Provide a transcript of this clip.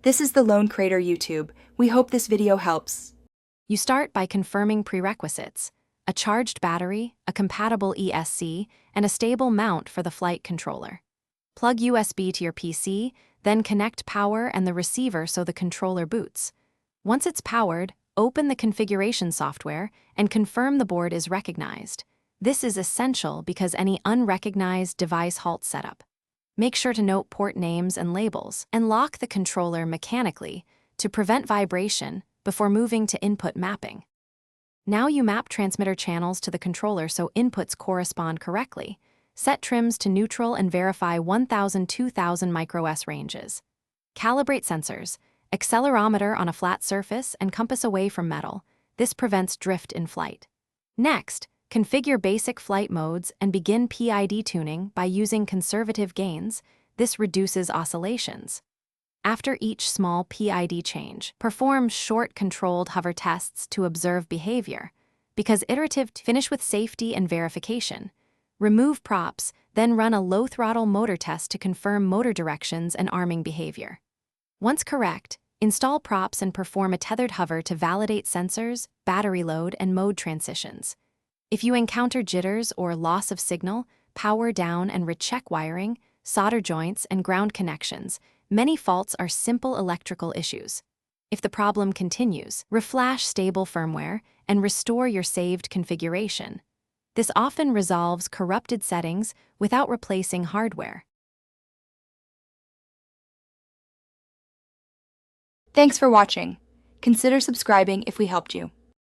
This is the Lone Crater YouTube. We hope this video helps. You start by confirming prerequisites: a charged battery, a compatible ESC, and a stable mount for the flight controller. Plug USB to your PC, then connect power and the receiver so the controller boots. Once it's powered, open the configuration software and confirm the board is recognized. This is essential because any unrecognized device halt setup. Make sure to note port names and labels, and lock the controller mechanically to prevent vibration before moving to input mapping. Now you map transmitter channels to the controller so inputs correspond correctly. Set trims to neutral and verify 1000-2000 micro-S ranges. Calibrate sensors, accelerometer on a flat surface and compass away from metal. This prevents drift in flight. Next, configure basic flight modes and begin PID tuning by using conservative gains. This reduces oscillations. After each small PID change, perform short controlled hover tests to observe behavior. Because iterative, finish with safety and verification. Remove props, then run a low throttle motor test to confirm motor directions and arming behavior. Once correct, install props and perform a tethered hover to validate sensors, battery load, and mode transitions. If you encounter jitters or loss of signal, power down and recheck wiring, solder joints, and ground connections. Many faults are simple electrical issues. If the problem continues, reflash stable firmware and restore your saved configuration. This often resolves corrupted settings without replacing hardware. Thanks for watching. Consider subscribing if we helped you.